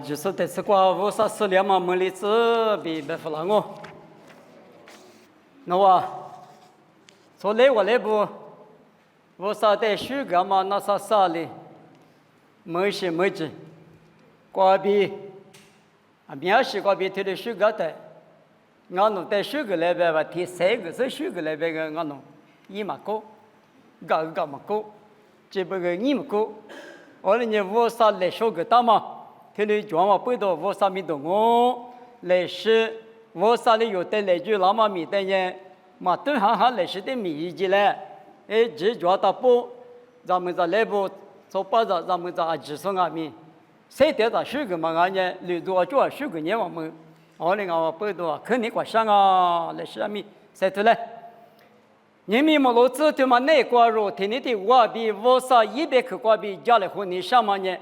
就是这次过五十四年嘛，门里子比白弗拉我，那我从来我来不，五十代书个嘛，那啥啥哩，没事没事，过比啊，面试过比他的书个的，俺弄带书个来呗吧，提三个是书个来呗个俺弄，一嘛高，个嘛高，这不个你嘛高，我那年五十来书个大嘛。他的讲话背到我上面的我来是，我上里有的来句那么米的人，嘛都行来是的米子嘞，哎，只讲到不，咱们在内部做包子，咱们在技术上面，谁得到十个嘛俺呢，留多少10个年我们，我那个背到肯定过上啊，来是米，谁得嘞？你们么老子他妈那瓜肉，天天的我比我上100克瓜比家里和你上嘛呢？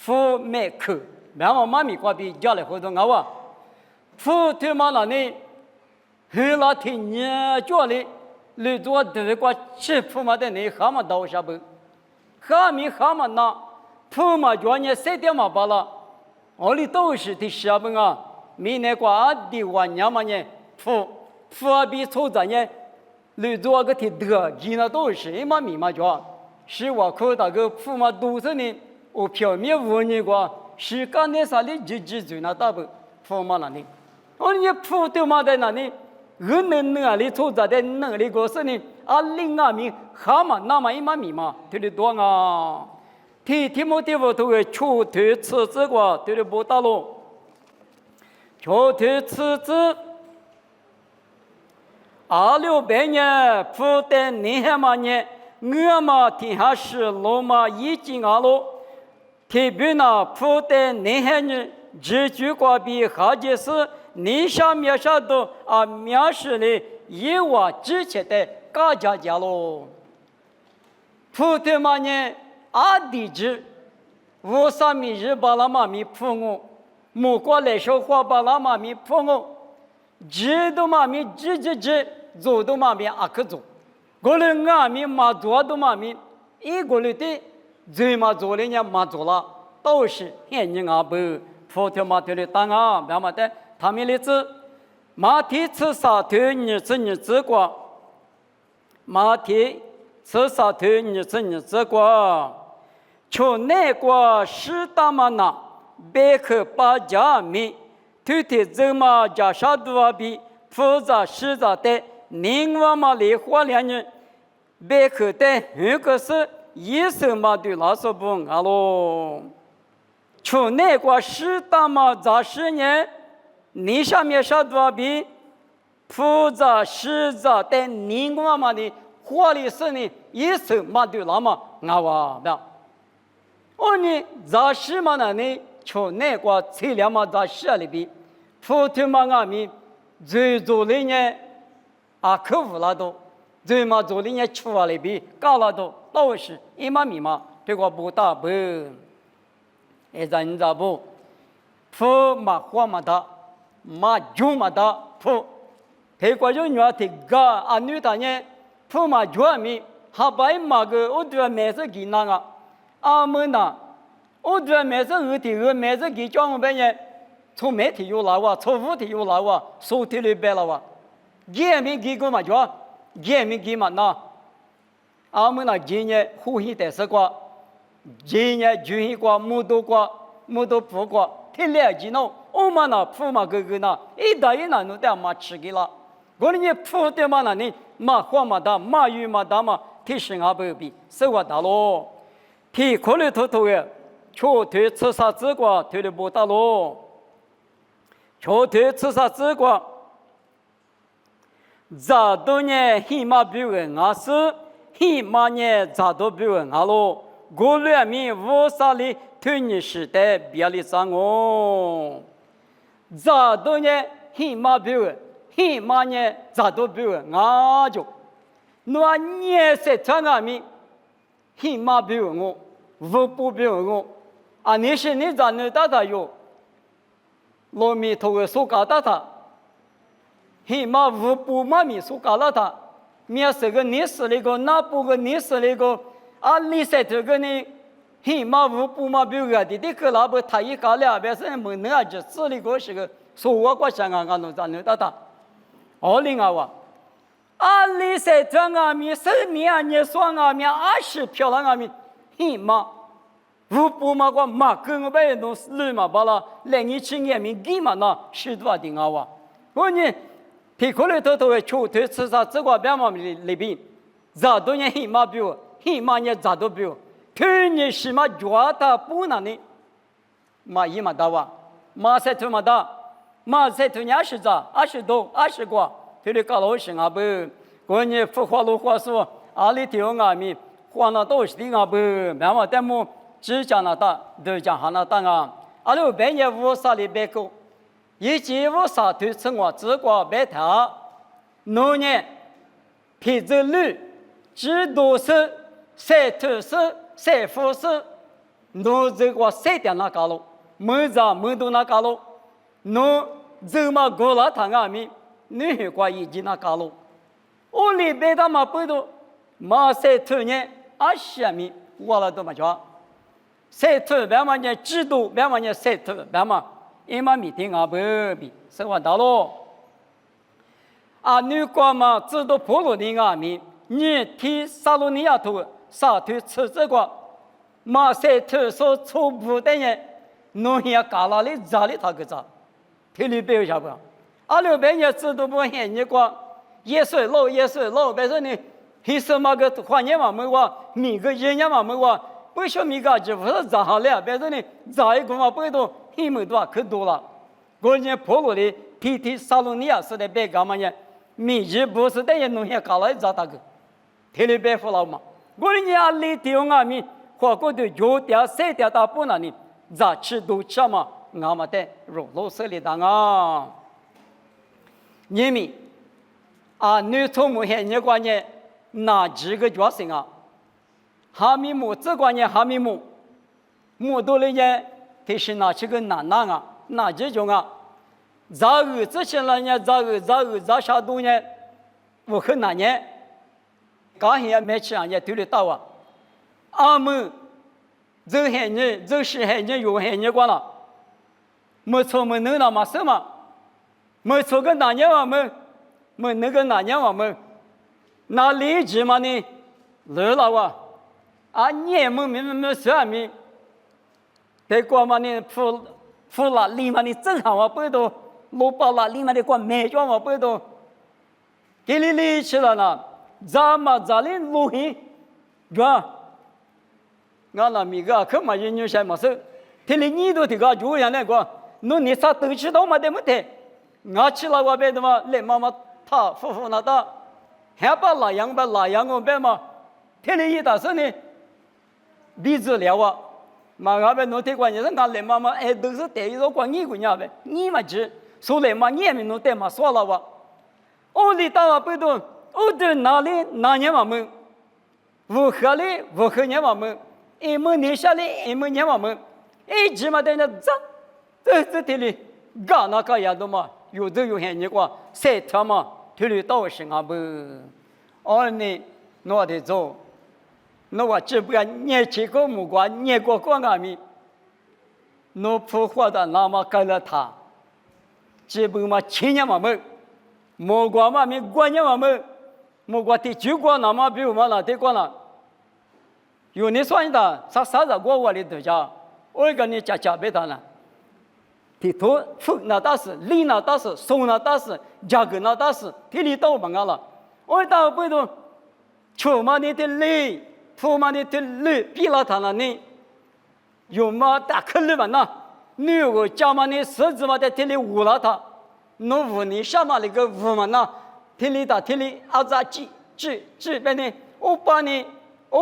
父没口，然后妈咪瓜比家里活动我啊，父他妈那里，后来听人家里，你做这个吃父妈的你蛤蟆刀下不？蛤蟆那，父妈叫你3点嘛罢了，我里都是的下不啊，明年瓜的晚年嘛呢，父比粗杂呢，你做个的得，其他都是一妈咪嘛叫，是我看到个父妈都是呢。我表面问你过，是干那啥的就那大不，父妈那里，我你父对妈在那里，我能那里出在的那里个是呢，啊另外面蛤蟆那么一妈咪嘛，对的多啊，提莫地方都会出头吃这个，对的不大喽，出头吃这，2600年父的年还嘛年，我嘛天下是罗马已经喽。特别呢，父的年限日，这句话比好几次你上面上都啊描述了以我之前的高家喽。父的嘛呢，阿弟子，我上面日巴拉妈咪父我，莫过来说话巴拉妈咪父我，知道妈咪知，做到妈咪阿克做，过来俺咪嘛做到妈咪，一个人的。最嘛做的呢嘛做了，都是现人啊不，佛条嘛条的当啊，别嘛的，他们的子，马蹄吃啥头日子过，马蹄吃啥头日子过，求那个是大嘛那，别克把家米，头天走嘛加啥多啊比，复杂实在的，另外嘛来花2人，别克的那个是。一手嘛对老师不啊喽，从那个适当嘛在10年，你上面啥多少比复杂实在的另外嘛的花里是呢一手嘛对老嘛啊哇的，我呢在10嘛那呢从那个材料嘛在10里边，普通嘛俺们最做的呢啊客户那多，最嘛做的呢出来里边搞那多。都是一码米嘛，这个不大不，哎，咱咋不？不嘛花嘛大，嘛酒嘛大，不，这个就女的个啊女的呢，不嘛酒米，还把嘛个我对每次给那个，阿们呐，我对每次每次给叫我们呢，从媒体有来哇，从物体有来哇，手提里边了哇，也没给过嘛酒，也没给嘛那。阿们那今年呼吸的是过，今年就一过，木头不过，天来几弄，我们那铺嘛个那，一打一那弄的嘛吃给了，我呢铺的嘛那呢，嘛花嘛大，嘛鱼嘛大嘛，提升阿不比，是我大咯，提考虑头的，全推吃啥子过，推的不大咯，全推吃啥子过，咋多呢？起码比人阿是。一嘛呢，咋都不问啊喽？过2米50里推你时代别里上哦，咋都呢？一嘛不问，一嘛呢，咋都不问啊就，那年是长啊米，一嘛不问我，我不问我，啊你是你咋能打他哟？罗米头个手搞打他，一嘛我不嘛米手搞了他。面是个你是那个，那不个你是那个，啊，你是这个呢？嘿嘛无不嘛表个的个老不他一搞了，别是没能啊就这里个是个说我过香港弄咱弄到他，哦另外哇，里装啊米10米啊你双啊米20漂亮啊米，嘿嘛。无不嘛个马跟我白弄绿嘛巴拉，来你青年民给嘛那10多点啊哇！我呢，提过来头的秋头吃啥这个别嘛里边，咋多年黑马表，黑马呢咋都表，去年是嘛抓他不能呢，嘛一嘛大哇，嘛才头嘛大，嘛才头20咋20多20个，这里搞老些啊不，我呢不花路花说，里头啊米花那都是的啊不，别嘛但么。只讲那大，都讲哈那大啊！阿六半夜五啥里白狗，以前五啥头生活只管白条，农业、皮子绿、制度是、晒土是、晒腐是，农这个晒掉那搞了，没咋没都那搞了，农这么过了他阿米，你去过以前那搞了，我里白他妈不都，马晒土呢，下面我了都没着。晒土别嘛呢制度别嘛呢晒土别嘛，一嘛米听啊不比生活到了，你光嘛制度普罗的啊米，你提萨罗尼亚土沙土吃这个，嘛晒土所初步的人，农业搞了哩咋哩他个咋，体力不晓不？六百年制度不现你光也水漏，别说你黑什么个环境嘛没话，每个人家嘛没话。为什么个就不是咋好了？别说你咋一个嘛不多，很没多可多了。我呢普罗的提萨罗尼亚是的别干嘛呢？每日不是等于农业搞了咋大个？体力别服了嘛？我呢里头啊米，花过的油条、菜条大不那呢？咋吃都吃嘛？俺们的肉肉色里当啊，你们你从目前你关键哪几个角色啊？哈密木这关键哈密木，木多的人，他是哪几个难啊？哪几种啊？咋个这些人呢？咋啥东呢？我很难呢。刚才没吃人家对的到啊。俺们这些人，这些人有些人管了，没错没能那么什么，没错个哪年我们，没那个哪年我们，那理智嘛呢？热了哇！你没说明，在国嘛呢，富了里嘛呢，正好我不都，罗巴了里嘛的国没叫我不都，给你理起了呢，咋的路hin，是吧？俺那米个可嘛人有些么事，他连你都这个就样那个，你啥都知道嘛的没得，俺吃了我别的嘛，来妈妈他夫那的，还把那样我别嘛，他连一大事呢。理治疗啊，嘛俺们弄这关键是俺来妈妈都是带一个关你个伢呗，你嘛去，说来嘛你也没弄带嘛说了哇，里大话不多，对哪里哪年嘛们，乌河年嘛们，年下来年嘛们，起码等下这里干那个样子嘛，有这有些你个晒条嘛，体力到身上不，呢我得做。那我只不过年轻个木瓜，年过过阿米，那破坏的那么干了他，只不过嘛10年嘛没，木瓜嘛没5年嘛没，木瓜第9个那么比我们那得过了，有你算的，啥子我的都叫，我跟你加别的了，地图富那大事，利那大事，松那大事，价格那大事，体力到不干了，我到不都，出嘛你的累。富嘛的对绿比了他那呢，有嘛大可绿嘛那，女个家嘛的狮子嘛的天里捂了他，那捂你什么那个捂嘛那，天里咋几边呢？我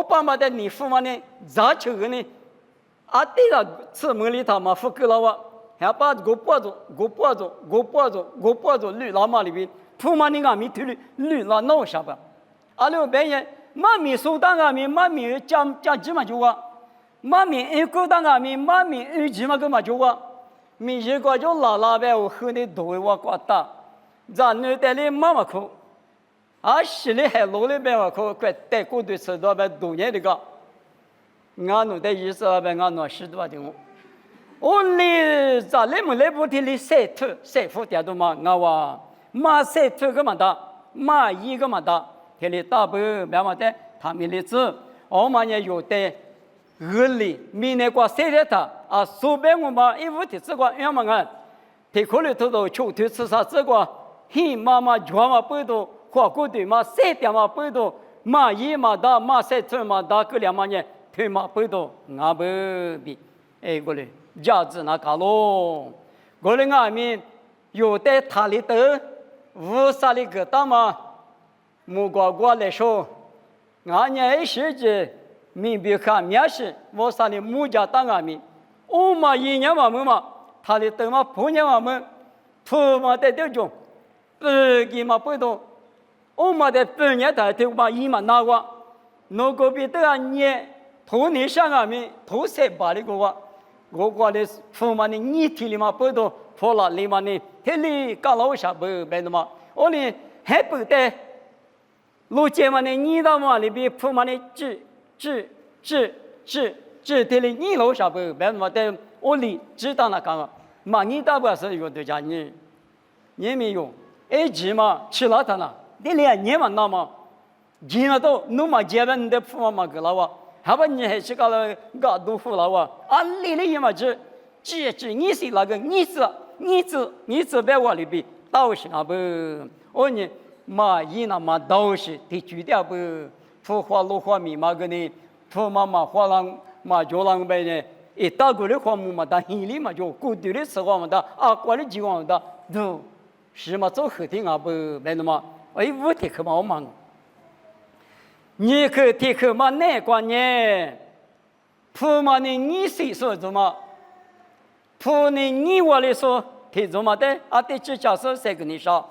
把嘛的你富嘛呢咋求个呢？对了，吃么里头嘛富够了哇，还把我包着绿老嘛里边，富嘛的俺们天里绿了闹啥吧？六边人。妈咪收当阿咪，妈咪讲几嘛就话，妈咪一个当阿咪，妈咪一几嘛个嘛就话，咪一个就拉呗，我和你多我瓜大，咱女的哩妈妈哭，心里还落里边我哭，快带过对吃到呗多年的个，俺弄的意思啊，呗，俺弄10多的我哩咋那么来不提哩晒土点多嘛？俺话马晒土个嘛的，马一个嘛的，这里大不别嘛的，他们哩子，我们也有的恶里，明年过晒的他啊，苏北我嘛一屋的这个样嘛俺，他可能头头秋天吃啥这个，嘿妈妈脚嘛不多，花骨朵嘛晒点嘛不多，马一嘛的，马晒土嘛的，个两嘛呢，腿嘛不多，俺不比，哎过来。价值那高喽，我的外面有的他里头无啥的个大嘛，木瓜瓜来说，俺年时节明别看面试，无啥的木家当外面，我嘛一年嘛嘛，他里头嘛半年嘛嘛，土嘛在这种，给嘛不动，我嘛在半年他头嘛一嘛拿过，那个别的俺年土年上外面土塞把的个话。我过来父母呢，你提里嘛不多，破了里嘛呢，这里搞老啥不白的嘛？我呢还不得，路街嘛呢，你到嘛里边父母呢，这里你老啥不白的嘛？但我里知道那干嘛？嘛你到不是有的家你没有，一直嘛吃了它了，这里你嘛那么，见了都弄嘛结婚的父母嘛给了我。还不你还是搞了搞豆腐了哇？啊，里里嘛这你是那个你子在我里边都是啊不？我呢嘛一那嘛都是得去掉不？土花路花米嘛个呢？土嘛花浪嘛就浪呗呢？一大个的花木嘛的，里里嘛就固定的吃花嘛的，啊，过的几光的都是嘛做后天啊不？白的嘛？哎，我得可嘛忙。你可听可嘛难过呢？父母呢？你谁说什么？父呢？你我来说听什么的？啊，对，这家说谁跟你说？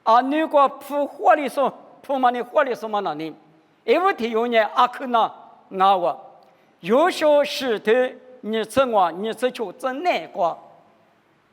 啊，如果父话里说，父母呢话里说嘛那呢？因为听有呢阿克那俺我，有时石头你吃我，你吃就真难过。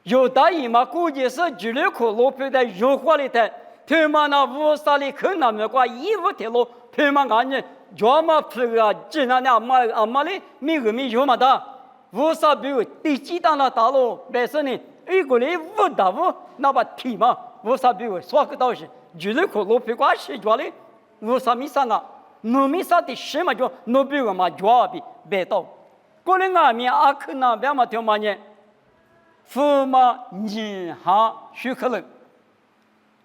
有大姨嘛，估计是距离可路边的油花里的，他妈那乌沙里可那么过，一无铁路。他妈俺呢，要么这个济南的阿妈哩，没有嘛的，无啥比如第几档的大路，但是呢，一个哩五大五，那把提嘛，无啥比如说个道是，就是可路比瓜是抓哩，无啥没啥啊，农民啥的什么叫农比个嘛抓比白道，过来俺们阿克那边嘛条嘛呢，父嘛年下许可了，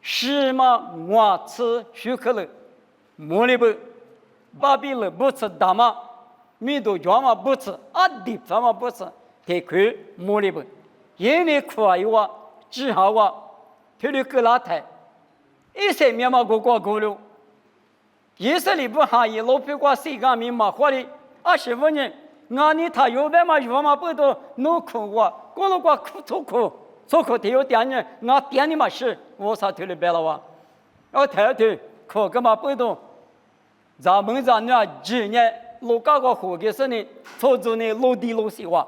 是嘛我吃许可了。莫里不，巴比了不吃大嘛，米都叫嘛不吃，啊地方嘛不吃，太亏莫里不，因为苦有啊，只好啊，他的个拉台，一些面嘛过了，一些里不还一老皮瓜谁干面嘛活的，25年，俺呢他有办嘛有嘛不多，弄苦我，过了过苦错苦他有点呢，俺点的嘛是，我啥头里白了哇，我抬头苦个嘛不多。咱们呢，今年路高个火个是呢，操作呢落地落西话，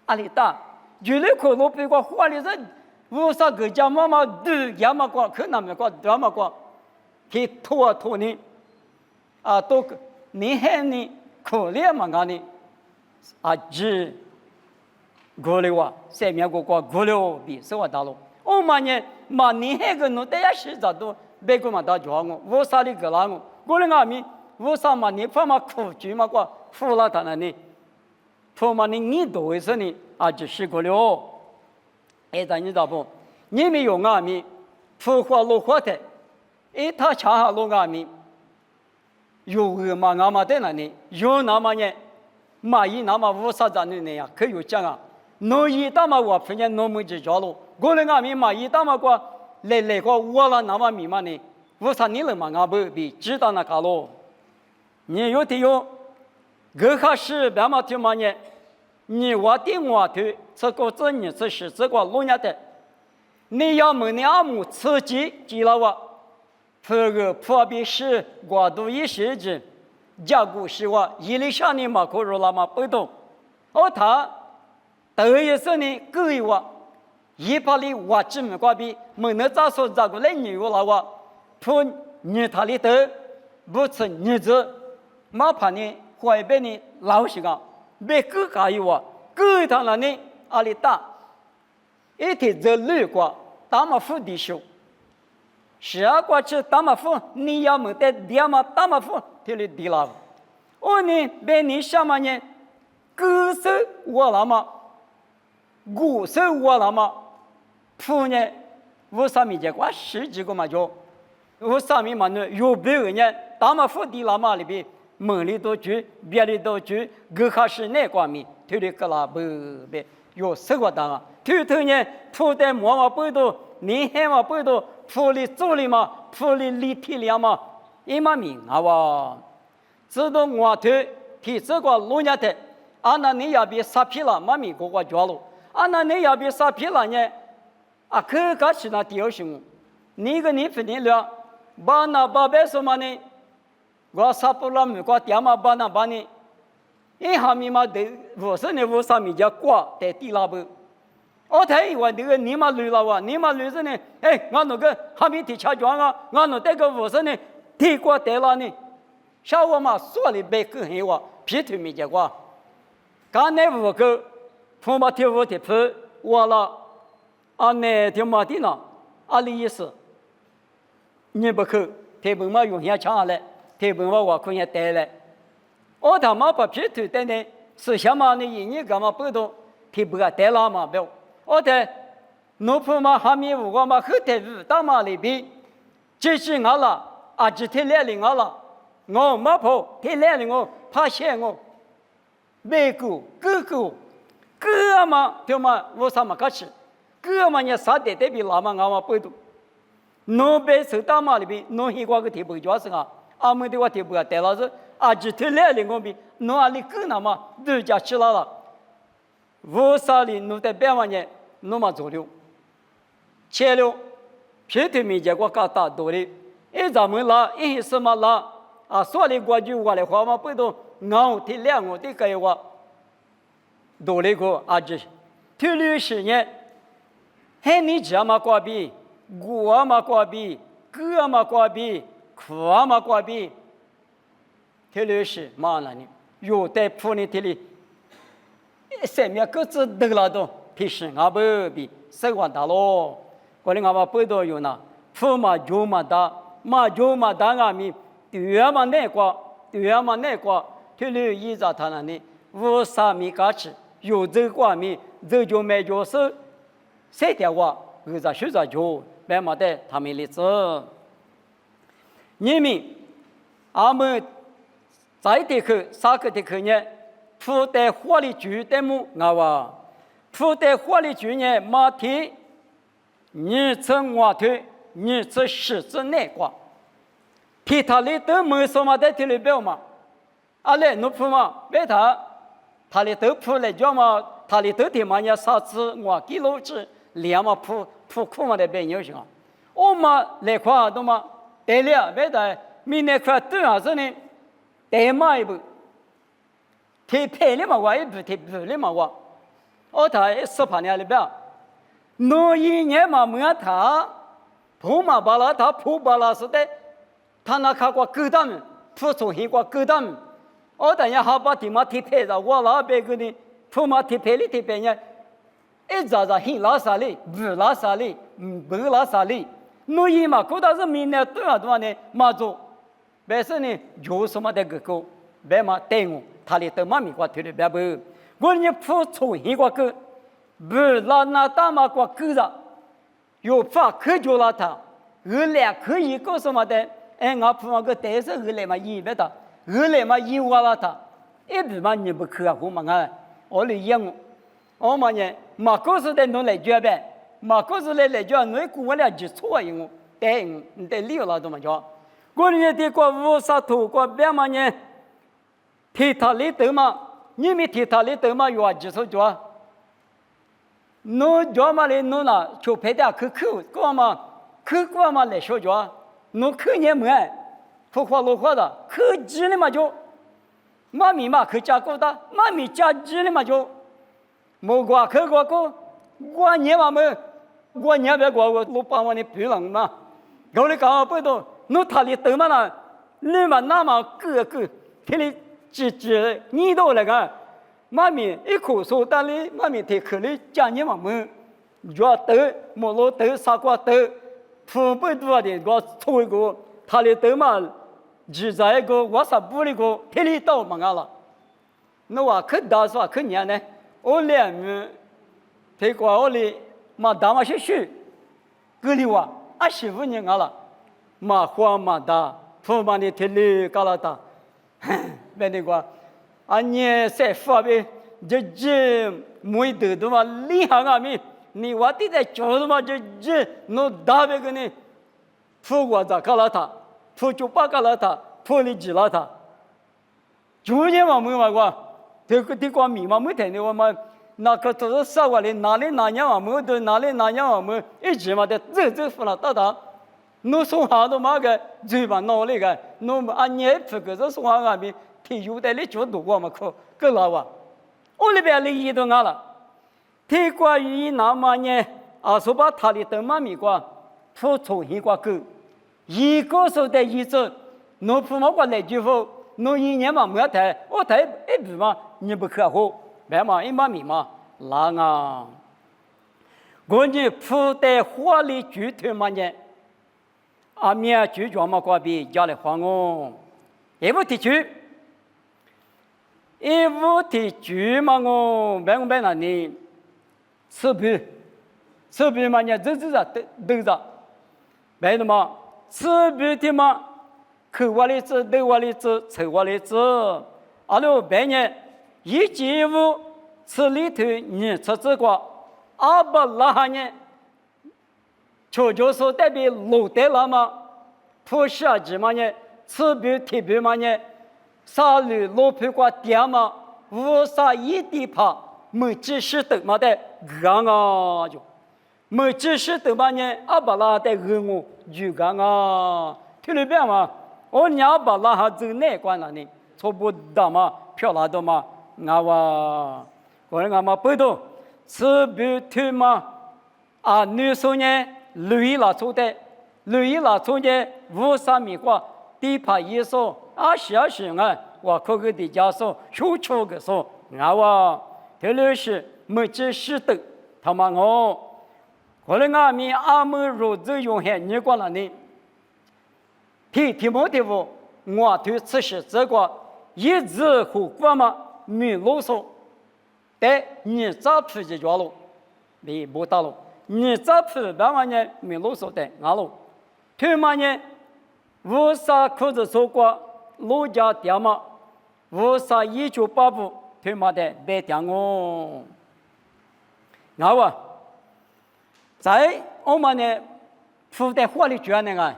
阿里大，原来可路比个花里人，无啥个家妈妈都也么过，可那么过，这么过，去拖呢，啊都你还呢，可怜嘛俺呢，啊只过来哇，下面过过了比是话大路，我们呢，嘛你还个弄得也是咋都，别个嘛大叫我，无啥的个啦我。过来俺们，为啥嘛？你怕嘛苦剧嘛？过苦了他那呢？怕嘛？你多为什呢？啊，就是过了。哎，但你咋不？你没有俺们，苦花落花的，哎，他恰好落俺们，有个嘛俺们在那呢？有那么呢？嘛一那么无啥子呢呀？可有讲啊？农一大嘛我碰见农民就叫了，过来俺们嘛一大嘛过来个我了那么密码呢？为啥你了嘛？俺不比知道那个咯？你有的有，个还是别嘛听嘛呢？你我的我的，这个这你这是这个路年的，你要么你阿母刺激记了我，这个破壁是我都一时之，加古是我一里上你嘛可入了嘛不懂，而他头一次呢各一我，一把里我这么挂壁，没能咋说咋个来你有了我。说你他里头不吃你子，哪怕你怀被你老时间，别个加油啊，个他那呢阿里大，一天这六个大马夫的手，12个吃大马夫，你要么在dia嘛大马夫，这里地了，我呢被你什么呢？个是我了嘛，古是我了嘛，夫呢，我上面这个10几个嘛就。我上面嘛呢，有别个人，大马夫地拉嘛里边，门里头住，别里头住，各哈是那光明，推的个啦不别，有10个当啊，头呢，铺在毛嘛不多，你还嘛不多，铺里做里嘛，铺里立体了嘛，一嘛明啊哇，知道我头提这个老年的，那你要别杀皮了，妈咪个个脚路，那你要别杀皮了呢，可个是那第二项，你个你分定了。巴那巴别什么呢？我撒不拉米，我点嘛巴那巴呢？一下面嘛的，我说呢，我上面叫挂在地拉不？我睇我这个你嘛累了哇，你嘛累着呢？我那个下面提车装啊，我那这个我说呢，提挂带了呢，小我嘛说里别个黑哇，皮头没结果，刚才我个铺嘛贴我贴铺，我了，那贴嘛的呢，里意思。你不去，台本嘛用下抢下来，台本嘛我可以带来。我他妈把皮头带呢，是什么呢？一年干嘛不懂？台本带了嘛不要。我在农夫嘛下面我嘛后台五大嘛里边，这是我了，这天来领我了，我没跑，天来领我怕嫌我，没狗狗狗，狗嘛对嘛我什么个吃？狗嘛你啥代表老嘛我嘛不懂。农被受大马里边，农一个提不就是啊？阿们的话提不带了是这天来领我边，农阿里狗那么都家吃了，我啥里农在边上呢？农嘛做了，切了，皮头没结果搞大多的，咱们啦，一什么啦？所里过去我来话嘛不懂，我提两我的个话，多了个这，提60年，你这么过比？我嘛过比，哥嘛过比，苦嘛过比，这里是嘛了呢？有在铺呢，这里上面各自得了都，平时不比10万大咯。过来嘛不多有呢，铺嘛就嘛大，嘛就嘛大面，对嘛那个，对嘛那个，这里依照他那呢，我啥米价值，有这个面，这就买就是3条话，学着就。白马的他们例子，你们俺们在这个啥个的课呢？铺在火里煮的木哇，铺在火里煮呢马蹄，你吃我腿，你吃柿子南瓜，其他的都没什么在这里表嘛。来侬铺嘛，别他里都铺来叫嘛，他里都的嘛要啥子我给老子两嘛铺苦嘛的别有行啊。我嘛来块都嘛得了，别的明年块多少子呢？得嘛一步，提配了嘛我一步提不了嘛我他18年里边，农一年嘛没他，铺嘛巴拉他铺巴拉是的，他那看过狗蛋们，铺出一个狗蛋们，我等下好把地嘛提配了，我那边个呢铺嘛提配了提配呢。一早很拉萨里，不拉萨里，不拉萨里，农业嘛，可倒是明年多少呢？马祖，但是呢，有什么的个狗，别嘛带我，他里都嘛米瓜推的别不，我呢付出一个狗，不拉那大马瓜狗子，有法可就拉他，2可以搞什么的？我铺那个带是2嘛1别的，2嘛1我拉他，一不嘛你不可啊，我嘛我来养我嘛呢，马高是在弄来交呗，马高是来交，侬估我俩就错因我，你得溜了怎么着？我呢的过乌沙土过别嘛呢，提他里头嘛，你们提他里头嘛有几手脚？侬脚嘛来侬那就拍点口过嘛，口过嘛来小脚，侬口年没，不花路花的，口急了嘛就，妈咪嘛口加过的，妈咪加急了嘛就。没过去过，我年嘛没，我年别过我老爸我的别人嘛，我的讲不懂，侬他里头嘛啦，你嘛那么个，这里只你到那个，妈咪一口说但哩，妈咪提口里讲你嘛么，要得莫罗得啥瓜得，普遍多的我错一个，他的得嘛，只在一个我啥不那个，天里到嘛了，那我可打算可年呢，我两面，提过我哩嘛大嘛些许，格里哇25年了，嘛花嘛大，普嘛的天里搞了大。别那个，你在发呗，这没得的嘛，厉害啊咪！你我弟在教的嘛，这弄大别个呢，铺我咋搞了他，铺就把搞了他，铺你几了他，就你嘛没嘛个，这个米嘛没听的我嘛，那个都是啥话哩？哪里哪样嘛没得，哪里哪样嘛没，一直嘛的这不了大大。侬送好多嘛个嘴巴闹那个，侬按年这个是送好那边，提有的哩就多我们可够老啊！我那边哩一多啊了，提关于那么呢，说把他的等妈咪瓜，普重新瓜够，一个手的一阵，侬父母瓜来就好，侬1年嘛没抬，我抬一笔嘛，你不可好，白嘛一妈咪嘛，那啊，我呢普的花里具体嘛呢？阿面就专门挂比家里黄哦，一无地区，一无地区嘛哦，白白那里，吃皮嘛呢，这都着，白的嘛，吃皮的嘛，口话里子，豆话里子，臭话里子，阿罗白呢，一进屋吃里头你吃这个，阿不拉呢。就是代表路得了嘛，普下级嘛呢，此边铁边嘛呢，沙路路皮瓜点嘛，无啥一地怕，没知识的嘛的干啊就，没知识的嘛呢，阿巴拉的人我就干啊，听里边嘛，我娘巴拉还走哪关了呢？错不大嘛，漂亮的嘛，俺哇，我俺嘛不懂，此边铁嘛，女生呢？雷拉出的，雷拉出的53米挂，地帕一说20啊，我可个的家说，出出个说，我特别是没知识的，他妈我，后来俺们阿门如子用海你过了呢，提莫的我，我对此事这个一直后果嘛，没啰嗦，但你咋出去着了，没不到了。你这批白嘛呢？没啰嗦的，俺喽。他嘛呢？无啥可是说过老家店嘛，无啥198部，他妈的白店哦。俺哇，在我们呢，铺在花里卷那个，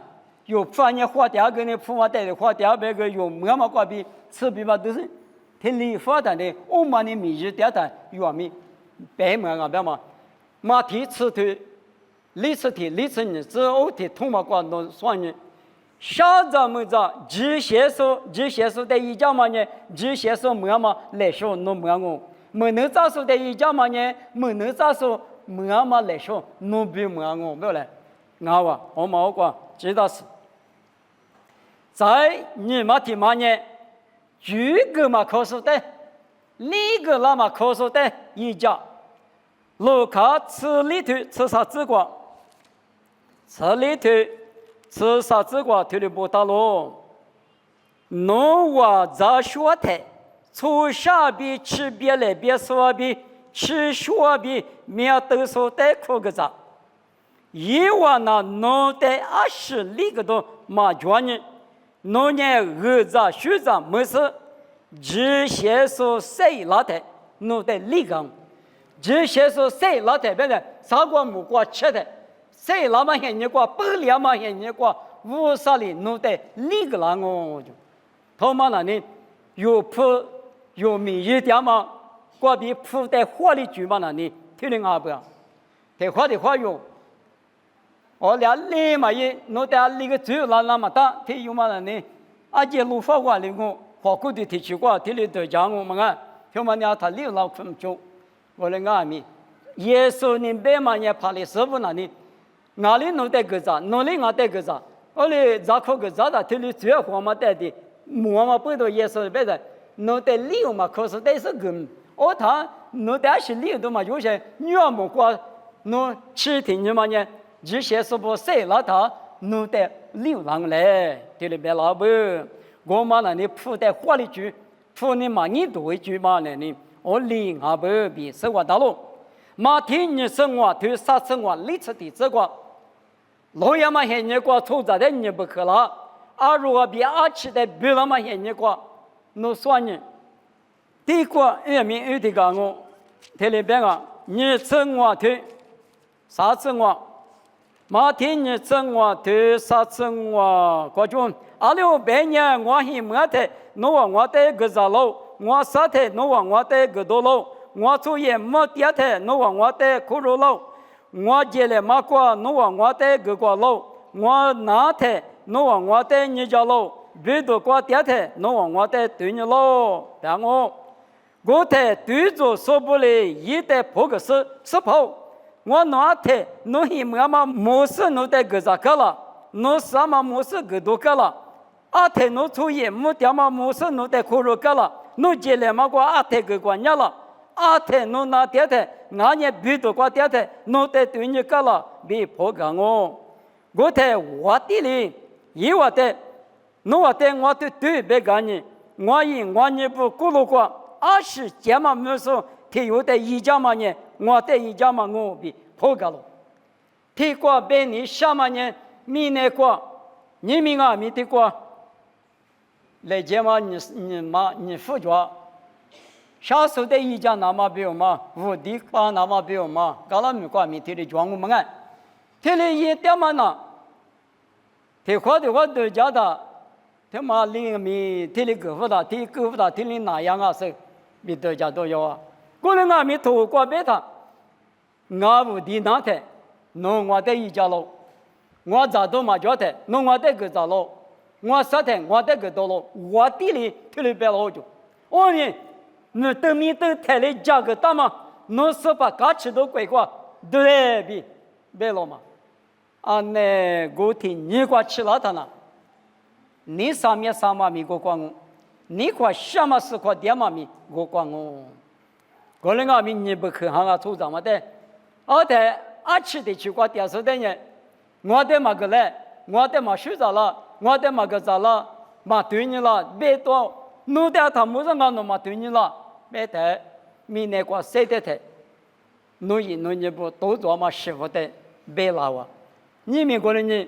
有铺呢花第二个呢，铺嘛带的花第二个有么么瓜比，吃比嘛都是挺理发的呢。我们的米日点的有米白么啊白嘛。马蹄吃头，李吃蹄，李吃你，这欧蹄通嘛挂弄算你，啥子么子？只写说的一家嘛呢？只写说么嘛来说弄么我，没能咋说的一家嘛呢？没能咋说么嘛来说弄比么我，没有嘞？俺话我冇挂，知道是，在你马蹄嘛呢？这个嘛可说的，那个那嘛可说的一家。路卡吃里头吃啥子瓜？吃里头吃啥子瓜？头里不打咯。农娃咋说的？从下边吃别来别说边吃说边面都说带苦个咋？一晚那农在20里个多马庄呢，农年儿子学子没事，只先说谁拉的，农在里岗。这些说谁老太别人啥瓜木瓜吃的，谁老嘛嫌你瓜，不了嘛嫌你瓜，无啥里弄得里个啷个就，他妈那里有铺有米一点嘛，瓜比铺在花里住嘛那里，听得阿不呀？在花的花用，我俩里嘛也弄得里个嘴那么大，听有嘛那里，阿姐路发瓜里我花过的提起瓜，听里头讲我们啊，听嘛俩他里老分钟。我来阿米，耶稣你白嘛也怕你师傅那里，哪里弄得个啥，哪里俺得个啥，我来咋可个啥的，头里最好嘛带的，木嘛不到耶稣白的，侬得六嘛，可是得是个，我他侬得是六的嘛，有些女儿么过侬吃的你嘛呢，这些是不谁了他侬得流浪嘞，这里边老不，我嘛那你铺在花里去，铺你嘛你多一句嘛呢你，我领啊不比生活道路，马天你生活对啥生活历史的这个，老爷嘛现你过出在的你不可了，如果比吃的比了嘛现你过，侬算呢？第一个人民有的讲我，这里边啊，你生活对啥生活？马天你生活对啥生活？各种2600年我还没得，侬话我得个啥路？我啥的？侬话我得个多路？我作业没点的，侬话我得苦肉路？我接了马过，侬话我得个过路？我拿的，侬话我得你家路？别多过点的，侬话我得对你路？但我得对着说不来，也得破个事破。我拿的，侬还没嘛没事，侬得个啥个了？侬啥嘛没事个多个了？的侬作业没点嘛没事，侬得苦肉个了？侬接了嘛过的个过年了？的侬拿点的，俺也别多过点的，侬得对你个了，别破个我。我得我的哩，也我的，侬我的我的对别个你，我你不咕噜过，20节嘛没事，他有的一家嘛呢。我的一家嘛，我比破个了。提过被你什么呢？米那过，你米啊米的过，来节嘛你副脚，小时候的一家那么比我嘛，无敌吧那么比我嘛，搞了米过米提的装我们看，提了一点嘛呢，提过的话都叫他，他妈领米提了够不大，提够不大，提了哪样啊是，米都叫都要啊。过来我们透过别他，我无敌那的，侬我的一家路，我咋都嘛觉得，侬我的个咋路，我啥的我的个多路，我地里推了别老久，我呢，你对面都抬了价格大嘛，侬是把价钱都贵过，对比别了嘛，那我听你过吃了他呢，你上面3万米过光我，你过什么时过2万米我光我。过来我们你不可行啊，组长嘛的，吃的去过电视的人，我的嘛个来，我的嘛睡着了，我的嘛个咋了，嘛对你了，别多，弄得他没人讲侬嘛对你了，别的，明年过谁的的，弄你不都做嘛师傅的，别拉我，你们过来你，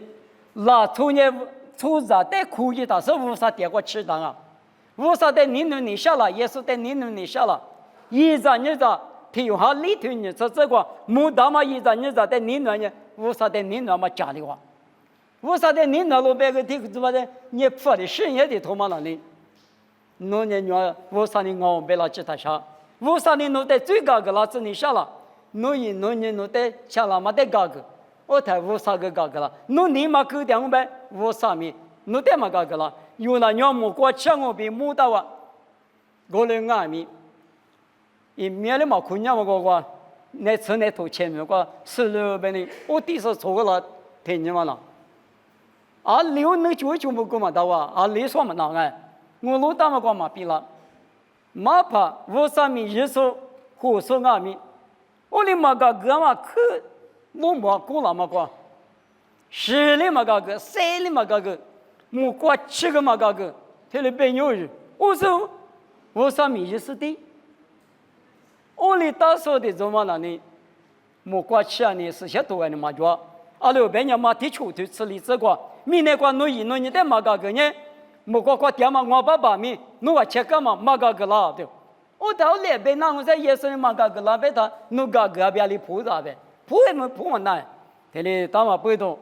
拉出年出啥的可以的，是无啥点过吃当啊，无啥的你下了，也是的你下了。一张你咋，提有哈里头你说这个，没大嘛一张你咋的你那呢？为啥的你那么假的话？为啥的你那路边个地怎么的？你发的深夜的头嘛那里？侬呢娘，为啥你熬别了其他啥？为啥你弄得最高个了子你下了？侬得下了嘛得高个？我才为啥个高个了？侬你嘛够点呗？为啥咪？侬得嘛高个了？有那娘木过抢我比木到啊！我来俺咪。一面的嘛，困难嘛个，那车那头前面个1600的，我第是错了，听你嘛了。6能就不够嘛，到啊，6说嘛那哎，我老大嘛个嘛比了，马怕53米1手，火手2米，我的嘛个嘛去，我嘛过了嘛个，10里嘛个3里嘛个，我过7个嘛个，他那边有人，我说53米1是的。我里打手的怎么了呢？莫过去啊，你是些多的嘛着，2600年嘛的出头吃里这个，明年过弄你的嘛个呢？莫过点嘛我爸米，侬话吃个嘛嘛个啦对。我到那边那我在夜深嘛个啦边他，侬个边里铺啥呗？铺嘛难，这里打嘛不动，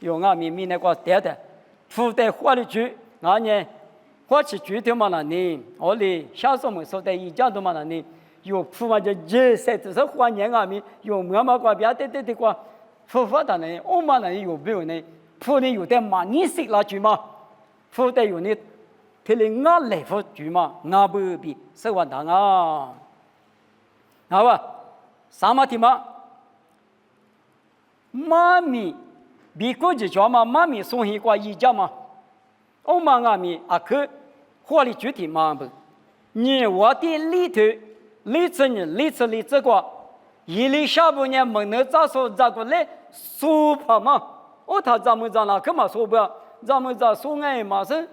用俺明年过点的，附带花里去，俺呢花去具体嘛那呢？我里小时候们说的一家都嘛那呢？有铺嘛就20只是花年啊米，有么嘛个别的个，铺的呢，我嘛呢有没有呢？铺的有的嘛，你食了住嘛？铺的有呢，他们俺来付住嘛，俺不必是完蛋啊！好吧，什么地方？妈咪，比过去叫嘛，妈咪送一挂一家嘛，我嘛俺咪去，花里具体嘛不，你我的里头，里子你里子里子过，一里下半年没能咋说咋过来说怕嘛？哦，他咱们咋那干嘛说不？咱们咋说爱嘛是？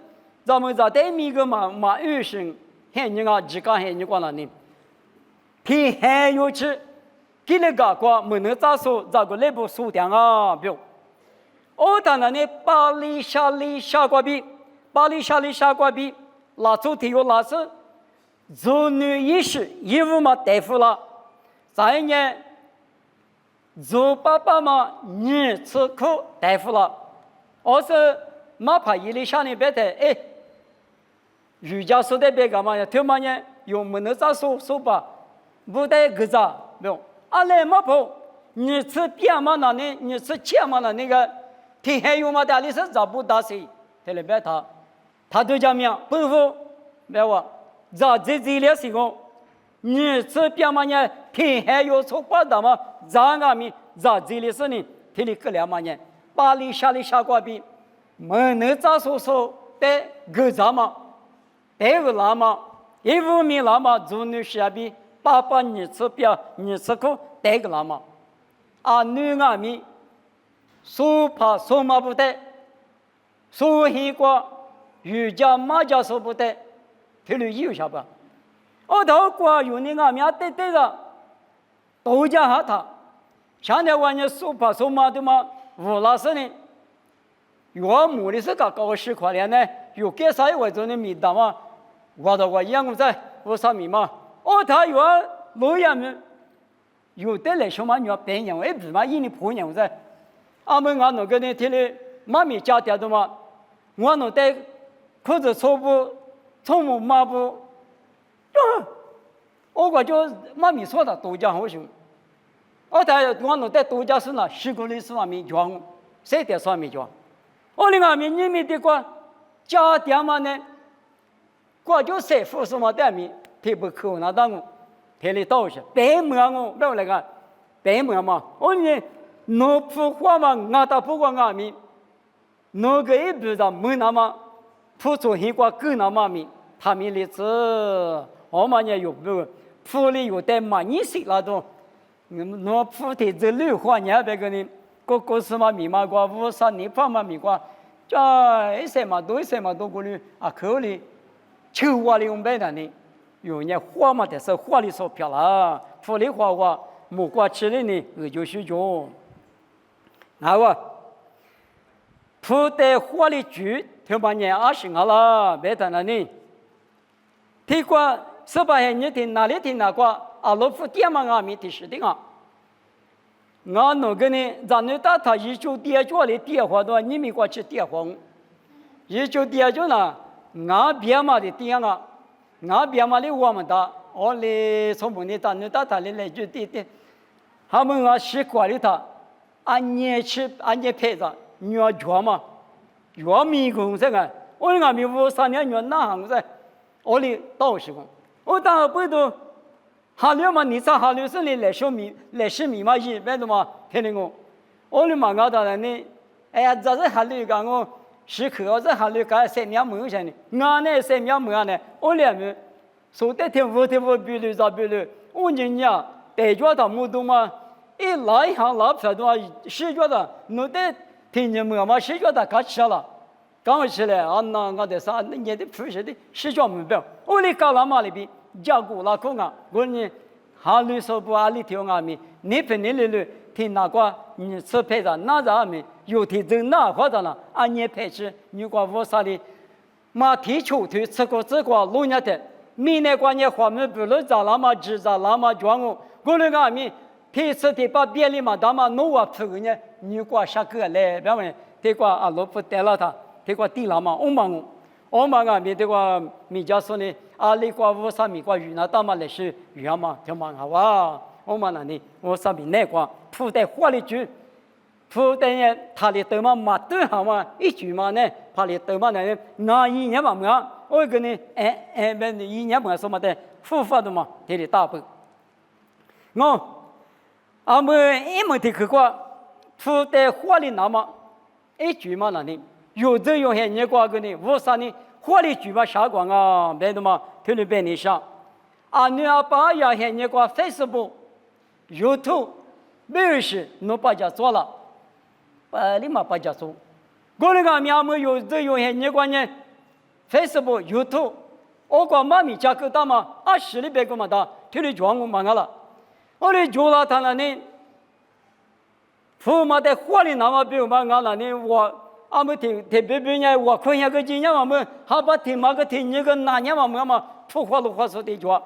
咱们咋对米个嘛有生，喊你啊，几个喊你过了呢？天还有吃，给那个过没能咋说咋过来不说点啊？不，哦，他那呢巴黎下过比，巴黎下过比，拉出体育拉是。做女一时义务嘛大夫了，再呢做爸爸嘛你吃苦大夫了，而是马怕一里下呢别的哎，儒家说的别干嘛呀？他妈呢用没能咋说吧，不得个咋不？阿来马跑，你吃边嘛那呢？你吃钱嘛那个，天还有嘛的你是咋不打谁？他来别他都讲明不服别我。咋这的时候，你这边嘛呢？天还有错把的嘛？咋个咪咋这的事呢？天里个两嘛呢？巴黎下过比，没能咋说的个咋嘛？这个那嘛，一五米那嘛，做女下比爸爸你吃边你吃苦这个那嘛？啊女啊咪，说怕说嘛不得，说黑瓜，瑜伽马家说不得。他们有啥吧？我到过有那个面对个，都讲哈他。现在我呢说怕说嘛的嘛，吴老师呢，我母的是个搞10块钱呢，有给啥我做的米大嘛，我到我养在我啥米嘛，他有老爷们，有的来说嘛，你要白人，也不嘛，印尼婆人在，俺们那个呢，他的妈咪家的的嘛，我那带裤子错不。从我妈不，我就妈咪说的都讲好凶，我那在都讲是那10个历史上面讲，谁在上面讲？我另外面你们的个家店嘛呢，我就谁服什么店面，他不扣那当我，他里倒是白忙我，不那个白忙嘛，我呢那不花嘛，俺打不过俺们，那个也不知道没那么，不做黑瓜够那么米。他们的子，我们也有不，铺里有带嘛，你谁那种，那铺的这绿化你还别个呢，个什么米嘛瓜，53年半嘛米瓜，这一些嘛都过来啊，口里，秋花里用白的呢，有人花嘛的是花里说漂亮，铺里花，木瓜吃的呢，我就许多，那个，铺的花里住，他把年20年了，别的那呢。听过18年听哪里听那个阿罗夫店嘛阿米的事情啊，我那个呢，咱那大他19第二角里第二话的，你们过去第二话，19第二角呢，俺别嘛的店啊，俺别嘛的我们的，我嘞从门里咱那大他里来就的，他们啊习惯了他，俺年配着，你要做嘛，要迷宫这个，我俺们53年要哪行子？我哩倒是讲，我当不都，哈了嘛？你在哈了是你来说米嘛？一别的嘛，听你讲，我哩嘛搞到了呢。哎呀，这是哈了讲我10口，这哈了讲3秒没钱呢。俺呢3秒没呢，我两们说的听我比如咋比如，我人家带着他木头嘛，一来一行老票的话，谁觉得弄得听见没嘛？谁觉得开吃了？刚起来，我在啥？你的普世的是叫目标。我哩搞那嘛里边，加古拉口啊，我呢，哈里说不哈里条阿米，你凭你里听那个，你吃配着那着阿米，有天真那或者呢，俺也配吃，你讲我啥哩？马蹄球腿吃过这个路年的，明年过年花门不论咋那么直咋那么壮我哩阿米，天吃的把别里嘛，他妈弄我吃个呢，你讲啥个来？别问，这个阿罗不带了他。这个地了嘛，我们啊，这个米家说呢，阿里瓜53米瓜鱼那大嘛来是鱼嘛，挺忙好哇。我们那里53米那个铺在花里住，铺在呢，他里头嘛对好嘛，一句嘛呢，他里头嘛呢，那一年嘛没啊，我跟你别一年没什么的，复发的嘛，这里大不。俺们一没听过，铺在花里那么一句嘛那里。有这有些人挂个呢，53年花里举嘛啥光啊？别的嘛，推了便利上，啊，你阿爸呀，现你个 Facebook、YouTube， 没有事，侬把家做了，立马把家做。我那个苗木有这有现你个呢 Facebook、YouTube， 我个妈咪家个大嘛，20里边个嘛大，推了装我嘛了，我的做了他那呢，父母的活里那么比我嘛了呢我。阿们听别别呢，我看下个今年我们还把听嘛个听那个那年我们嘛普话路话说的话，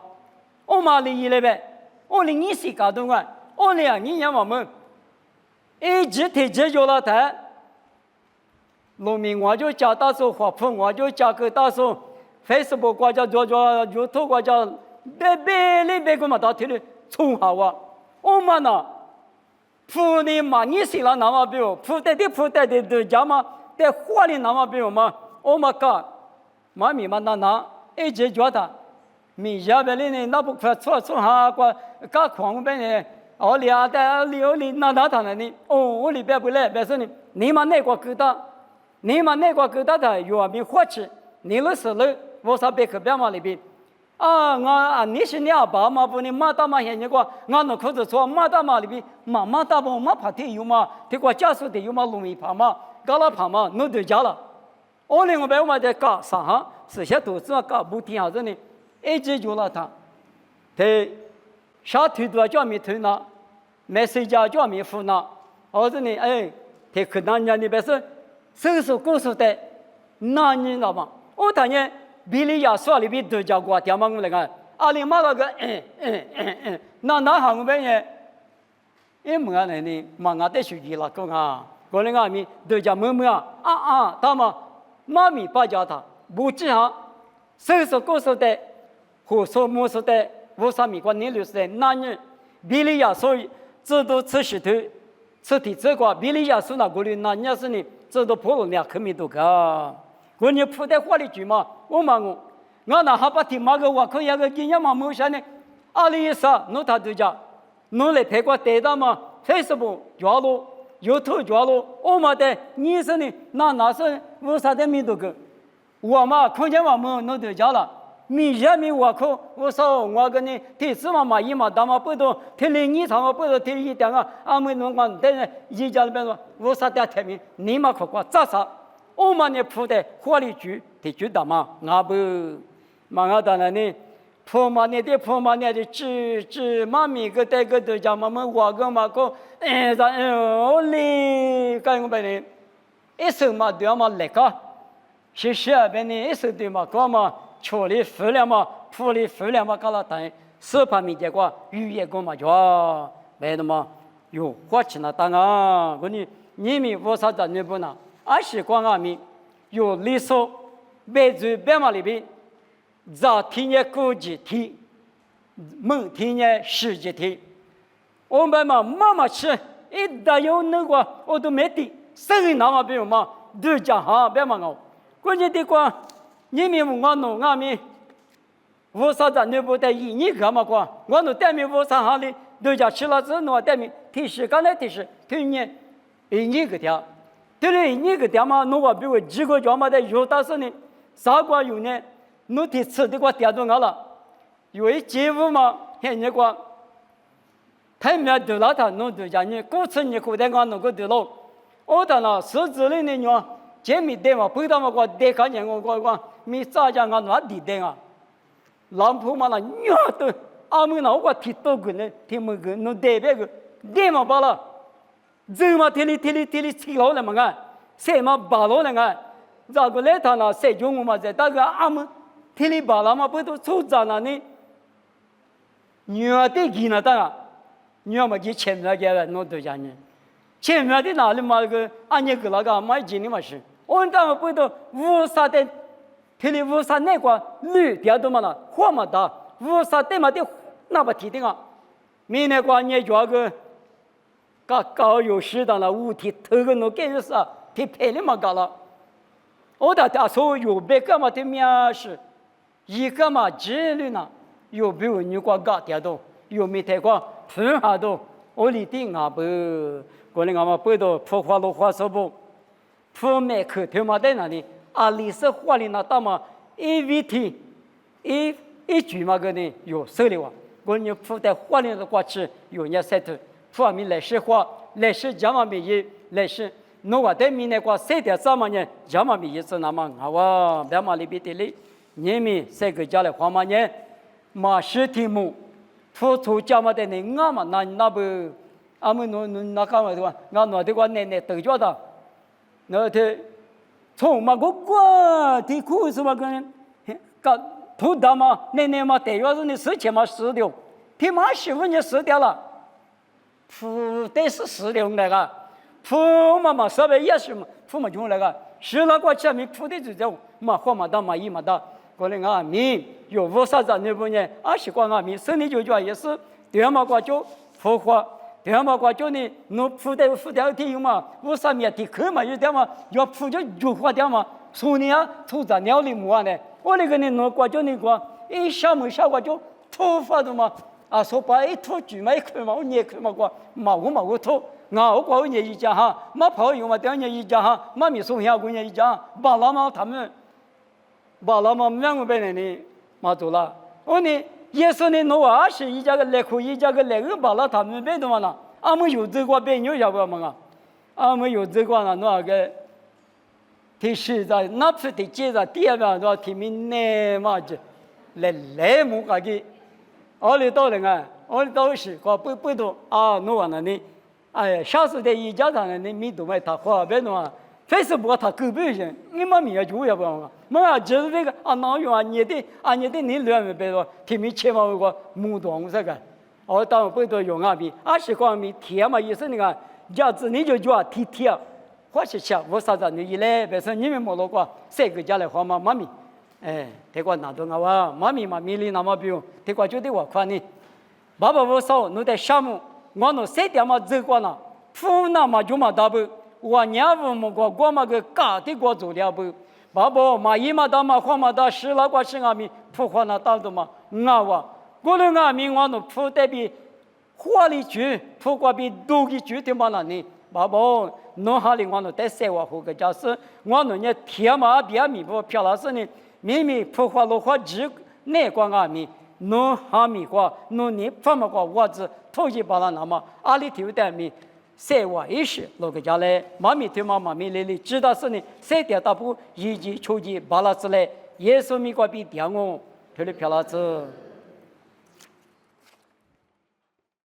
我嘛哩来呗，我哩你是搞懂啊，我哩啊你年我们一直听解决了他，农民我就加大手花盆，我就加个大手 Facebook 国家做 YouTube 国家别里别个嘛到听的从好啊，我们呢。铺的嘛，你是了那么比如铺的都家嘛，在花里那么比如嘛，我们搞，妈咪嘛那一直觉得，米家边里呢那不快错哈个搞矿边呢，我俩的里那他那呢，我里边不来，别说呢，你们那个疙瘩，你们那个疙瘩的有没火气，你那是了，我啥别去边嘛里边。啊，我你是你阿爸嘛？不你妈大嘛？现在个我那口子说妈大嘛里边，妈大不妈怕天有嘛？这个家属的有嘛？农民怕嘛？搞了怕嘛？弄对家了。我另外我在搞啥哈？这些都是搞不听啥子呢？一直就了他，他下推多叫没推呢，没睡觉叫没扶呢。儿子呢？哎，他可能人家那边是手手过手的，那你知道吗？我当年。比利亚说里边都叫过点嘛我来看，阿里马那个那行边呢？哎，么啊那呢？嘛俺得手机了，讲啊，过来俺们都叫么啊，他们妈咪把叫他，不知哈，手手过手的，和手摸手的，我上面个年龄是的，那人比利亚说这都吃石头，吃地这个比利亚说那过来，那人是呢，这都破了两克米多个。我你铺在花里去嘛，我那还把听嘛个我可以个今年嘛没啥呢，阿里一啥，侬他都讲，侬来拍过带到嘛 ，Facebook 抓了，YouTube 抓了，我嘛的，你说呢？那是我啥的没多个，我嘛看见我们侬都讲了，米下面我看，我说我跟你第四嘛一嘛大嘛不多，听你你他嘛不多，听一点啊，俺们侬讲等一家里边说，我啥的天明，你嘛可过咋啥？我们呢铺的火里煮，的煮的嘛，俺不，嘛俺当然呢，铺嘛呢的只妈咪个带个都叫嘛我个嘛个，我哩，干我们呢，一手嘛都要嘛来个，是边呢一手对嘛个嘛，处理服了嘛，铺里服了嘛，搞了等，手旁边这个语言个嘛叫，为的嘛，有火气那当啊，我你们我啥子你不拿？20光阿米有历史白族白马里边，早天年国际体，梦天年世界体。我们嘛妈妈吃，一旦有那个我都没得，生意那么比如嘛，都讲哈别嘛我。关键的话，你们我弄阿米，我啥子你不得意，你干嘛过？我弄带米我啥哈哩，都讲吃了之后弄带米，提示刚才提示，推年一个条。对嘞，你个点嘛，侬话比如几个家嘛的有大事呢，啥个有呢？侬得吃的个点到我了，有一节目嘛，现在个太没得了，他侬都讲你过次你口袋我弄个得了，我当了手指里呢喏，前面对嘛，背到嘛个对看见我没咋讲我哪地对啊？老婆嘛那鸟都阿们那我提多个呢，提么个侬对别个对嘛罢了。这嘛天里吃老了嘛个，谁嘛扒老了个，咋个来他那谁中午嘛在大个阿们天里扒了嘛不都出账了呢？娘的给那当啊，娘嘛就前面个弄都讲呢，前面的哪里嘛个俺那个那个买进的嘛是，我当嘛不都乌沙的，天里乌沙那个绿掉都嘛了，火嘛大，乌沙的嘛的那不提的啊，明年过年就个。搞有适当的物体，头个侬干是啥？他配了嘛搞了。我他说有别个嘛的面试，一个嘛纪律呢，有比如你过搞点多，有没太过分下多，我里定啊不，过来我们不到破花路花手不，破麦口头嘛在那里，啊里是花里那大嘛，一 VT，一一句嘛个呢有手里话，我你铺在花里的过去有人晒头，铺阿米来时花，来时讲嘛米也来时。侬话对面那个三点三万年，讲嘛米也是那么好啊，别嘛里边的嘞，你们三个家来花嘛年，马十天木，付出讲嘛的呢，俺嘛那不，俺们侬那干嘛的话，俺那的话奶都叫的，那的，从嘛个过的苦是嘛个，个土大嘛，奶嘛带要是你10钱嘛死掉，他妈15年死掉了，不得是死掉那个。铺嘛稍微也是嘛，铺嘛用那个，是那个前面铺的就叫嘛花嘛大嘛一嘛大，过来俺米有五啥子那不呢？20块俺米，生理就叫也是对嘛个就铺花，对嘛个就呢，侬铺的天有嘛，50米的口嘛有点嘛，要铺就就花点嘛，所以啊，土在鸟里木呢，我那个呢侬个就那个一小个就土发的嘛，啊说把一土举嘛一口嘛，我捏口嘛个嘛我土。我过年一家哈，马朋友嘛，第二年一家哈，马米送下过年一家，把老妈他们，把老妈2个别人呢，马走了。我呢，也是呢，侬20一家个来苦，一家个来个把了他们别的嘛呢，俺们有这个别扭晓不嘛啊？俺们有这个呢，侬个，第10在那次第几在第2个多提名呢嘛就，来木个的，我里到人啊，我里到是个不多啊，侬话呢你。哎，下次在一家上呢，你没多买他花别弄啊，非是不他狗不行，你妈米也就也不嘛，嘛就是这个啊，哪用啊？你的你乱没别说，天没切嘛个木桶这个，我当不多用啊米，20块米贴嘛也是那个，家子你就叫贴，或是吃我啥子你一来，别说你们没落过，3个家来花嘛妈咪，哎，这个拿到我哇，妈咪嘛米里那么不用，这个就得我款呢，爸爸我少，侬在项目。我那3点嘛走过呢，湖南嘛就嘛大不，我娘夫么个我嘛个家的过做了不，爸爸嘛一嘛大嘛花嘛大，10那个是俺们铺花那大的嘛，我的俺们我那铺得比花里去，铺过比多的去的嘛那呢，爸爸侬哈里我那得3万户个家是，我那呢天嘛比俺们不漂亮是呢，明明铺花落花只那个俺们。侬哈米话，侬你怎么个我子投机把它那么阿里头的米3万10那个家来，妈咪对妈咪来来，知道是呢3点大步一级初级把它之类，耶稣米个比点我，漂亮子。